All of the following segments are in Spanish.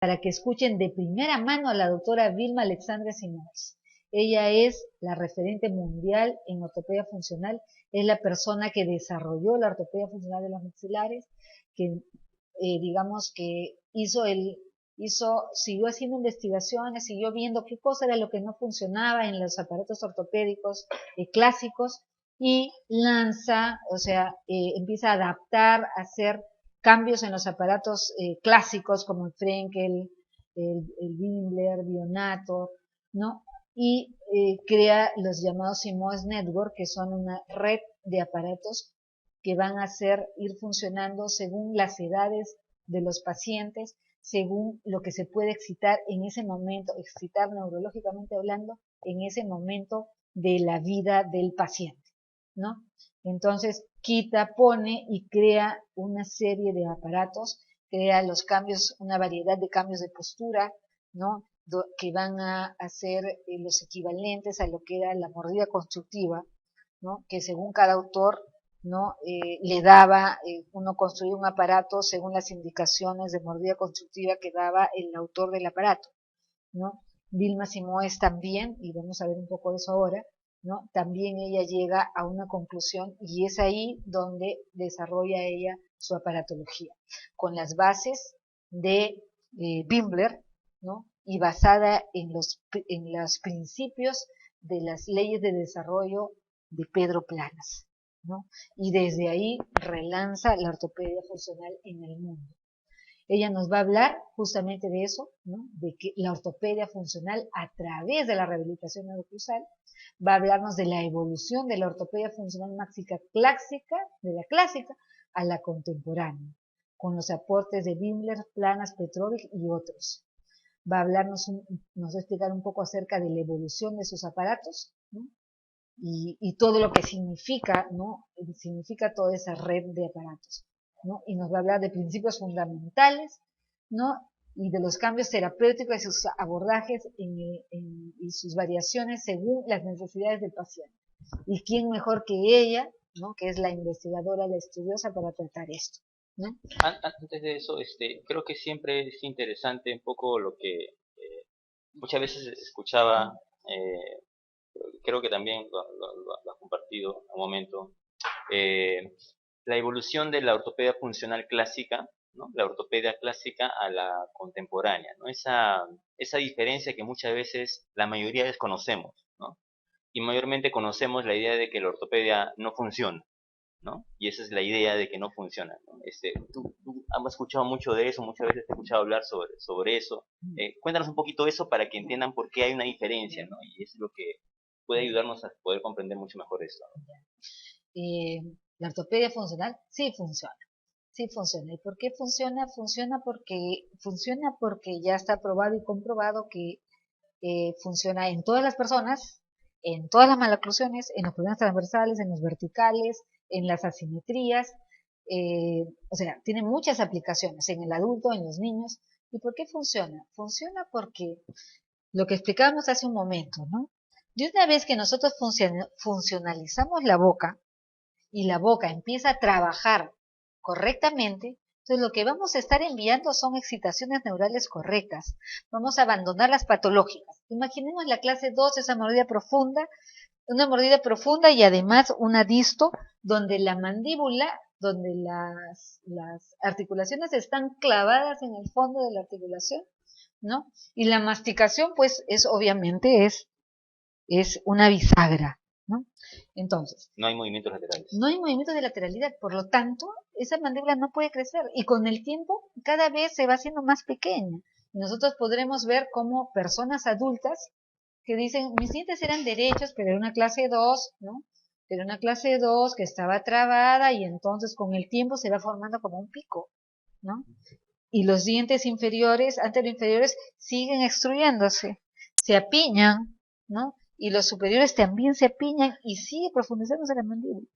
para que escuchen de primera mano a la doctora Vilma Alexandra Simoes. Ella es la referente mundial en ortopedia funcional, es la persona que desarrolló la ortopedia funcional de los maxilares, que digamos que siguió haciendo investigaciones, siguió viendo qué cosa era lo que no funcionaba en los aparatos ortopédicos clásicos y empieza a adaptar, a hacer cambios en los aparatos clásicos como el Frenkel, el Bimbler, Bionator, ¿no? Y crea los llamados Simoes Network, que son una red de aparatos que van a ir funcionando según las edades de los pacientes, según lo que se puede excitar en ese momento, excitar neurológicamente hablando, en ese momento de la vida del paciente, ¿no? Entonces, quita, pone y crea una serie de aparatos, crea los cambios, una variedad de cambios de postura, ¿no? Que van a hacer los equivalentes a lo que era la mordida constructiva, ¿no? Que según cada autor, ¿no? Uno construía un aparato según las indicaciones de mordida constructiva que daba el autor del aparato, ¿no? Vilma Simoes también, y vamos a ver un poco de eso ahora, ¿no? También ella llega a una conclusión y es ahí donde desarrolla ella su aparatología, con las bases de Bimbler, ¿no? Y basada en los principios de las leyes de desarrollo de Pedro Planas, ¿no? Y desde ahí relanza la ortopedia funcional en el mundo. Ella nos va a hablar justamente de eso, ¿no? De que la ortopedia funcional a través de la rehabilitación neurocruzal va a hablarnos de la evolución de la ortopedia funcional máxica clásica, de la clásica a la contemporánea, con los aportes de Bimbler, Planas, Petrovic y otros. Va a nos va a explicar un poco acerca de la evolución de sus aparatos, ¿no? Y todo lo que significa, ¿no? Significa toda esa red de aparatos, ¿no? Y nos va a hablar de principios fundamentales, ¿no? Y de los cambios terapéuticos y sus abordajes y sus variaciones según las necesidades del paciente. ¿Y quién mejor que ella, ¿no? Que es la investigadora, la estudiosa para tratar esto, ¿no? Antes de eso, creo que siempre es interesante un poco lo que muchas veces escuchaba, eh, creo que también lo has compartido en un momento, eh, la evolución de la ortopedia funcional clásica, ¿no? La ortopedia clásica a la contemporánea, ¿no? Esa diferencia que muchas veces la mayoría desconocemos, ¿no? Y mayormente conocemos la idea de que la ortopedia no funciona, ¿no? Y esa es la idea de que no funciona, ¿no? Tú has escuchado mucho de eso, muchas veces te he escuchado hablar sobre eso. Cuéntanos un poquito eso para que entiendan por qué hay una diferencia, ¿no? Y es lo que puede ayudarnos a poder comprender mucho mejor esto, ¿no? La ortopedia funcional sí funciona. Sí funciona. ¿Y por qué funciona? Funciona porque ya está probado y comprobado que funciona en todas las personas, en todas las maloclusiones, en los problemas transversales, en los verticales, en las asimetrías, o sea, tiene muchas aplicaciones en el adulto, en los niños. ¿Y por qué funciona? Funciona porque lo que explicábamos hace un momento, ¿no? De una vez que nosotros funcionalizamos la boca y la boca empieza a trabajar correctamente, entonces lo que vamos a estar enviando son excitaciones neurales correctas. Vamos a abandonar las patológicas. Imaginemos la clase 2, esa mordida profunda, una mordida profunda y además una disto, donde la mandíbula, donde las articulaciones están clavadas en el fondo de la articulación, ¿no? Y la masticación, pues, es una bisagra, ¿no? Entonces, No hay movimientos laterales. no hay movimiento de lateralidad, por lo tanto, esa mandíbula no puede crecer y con el tiempo cada vez se va haciendo más pequeña. Y nosotros podremos ver cómo personas adultas que dicen, mis dientes eran derechos, pero era una clase 2, ¿no? Pero una clase 2 que estaba trabada y entonces con el tiempo se va formando como un pico, ¿no? Y los dientes inferiores, anteroinferiores, siguen extruyéndose, se apiñan, ¿no? Y los superiores también se apiñan y sigue profundizándose la mandíbula.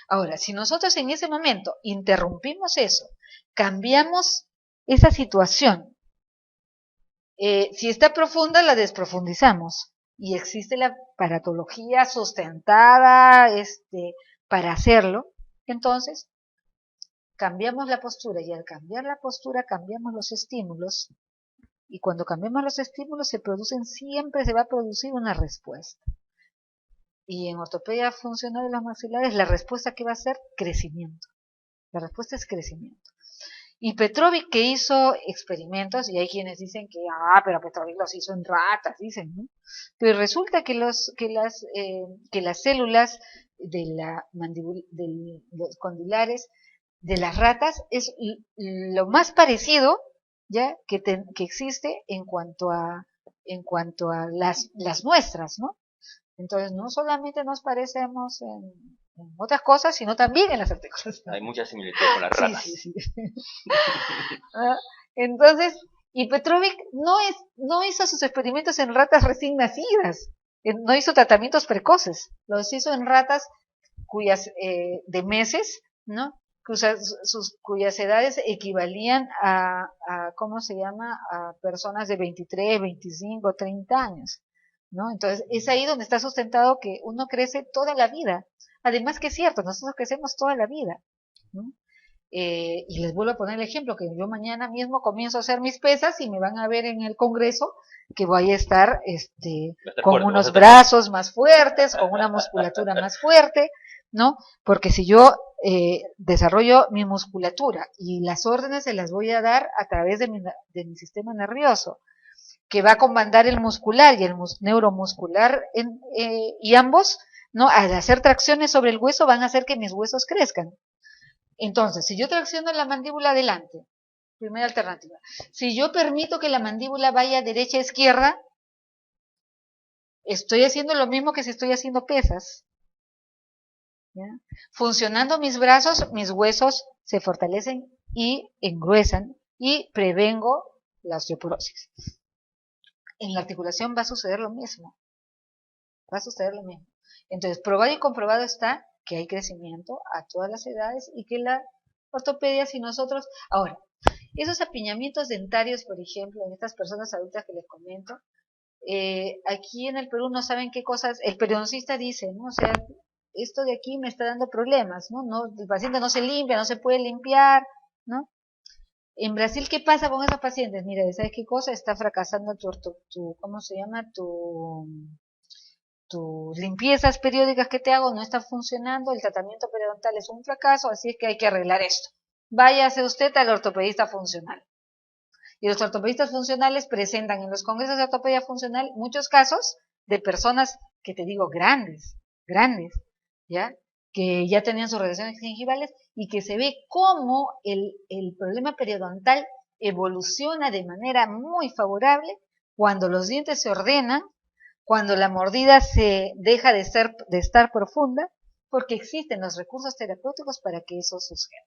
Ahora, si nosotros en ese momento interrumpimos eso, cambiamos esa situación, si está profunda la desprofundizamos y existe la paratología sustentada para hacerlo, entonces cambiamos la postura y al cambiar la postura cambiamos los estímulos Y cuando cambiamos los estímulos siempre se va a producir una respuesta. Y en ortopedia funcional de los maxilares, la respuesta que va a ser crecimiento. La respuesta es crecimiento. Y Petrovic, que hizo experimentos, y hay quienes dicen que, pero Petrovic los hizo en ratas, dicen, ¿no? Pero resulta que las células de los condylares de las ratas es lo más parecido, ya, que existe en cuanto a las nuestras, ¿no? Entonces, no solamente nos parecemos en otras cosas, sino también en las articulaciones. Hay mucha similitud con las ratas. Sí. Entonces, y Petrovic no hizo sus experimentos en ratas recién nacidas, no hizo tratamientos precoces, los hizo en ratas de meses, ¿no? Cuyas edades equivalían a ¿cómo se llama? A personas de 23, 25, 30 años, ¿no? Entonces, es ahí donde está sustentado que uno crece toda la vida. Además que es cierto, nosotros crecemos toda la vida, ¿no? Y les vuelvo a poner el ejemplo, que yo mañana mismo comienzo a hacer mis pesas y me van a ver en el congreso que voy a estar con unos brazos más fuertes, con una musculatura más fuerte, ¿no? Porque si yo desarrollo mi musculatura y las órdenes se las voy a dar a través de mi sistema nervioso, que va a comandar el muscular y el neuromuscular, y ambos, ¿no? Al hacer tracciones sobre el hueso van a hacer que mis huesos crezcan. Entonces, si yo tracciono la mandíbula adelante, primera alternativa, si yo permito que la mandíbula vaya derecha a izquierda, estoy haciendo lo mismo que si estoy haciendo pesas, ¿ya? Funcionando mis brazos, mis huesos se fortalecen y engruesan y prevengo la osteoporosis. En la articulación va a suceder lo mismo. Entonces, probado y comprobado está que hay crecimiento a todas las edades y que la ortopedia, si nosotros... Ahora, esos apiñamientos dentarios, por ejemplo, en estas personas adultas que les comento, aquí en el Perú no saben qué cosas... El periodoncista dice, ¿no? O sea, esto de aquí me está dando problemas, ¿no? El paciente no se limpia, no se puede limpiar, ¿no? En Brasil, ¿qué pasa con esos pacientes? Mira, ¿sabes qué cosa? Está fracasando ¿cómo se llama? Tus limpiezas periódicas que te hago no están funcionando, el tratamiento periodontal es un fracaso, así es que hay que arreglar esto. Váyase usted al ortopedista funcional. Y los ortopedistas funcionales presentan en los congresos de ortopedia funcional muchos casos de personas que te digo grandes, ¿ya? Que ya tenían sus regresiones gingivales y que se ve cómo el problema periodontal evoluciona de manera muy favorable cuando los dientes se ordenan, cuando la mordida se deja de estar profunda, porque existen los recursos terapéuticos para que eso suceda.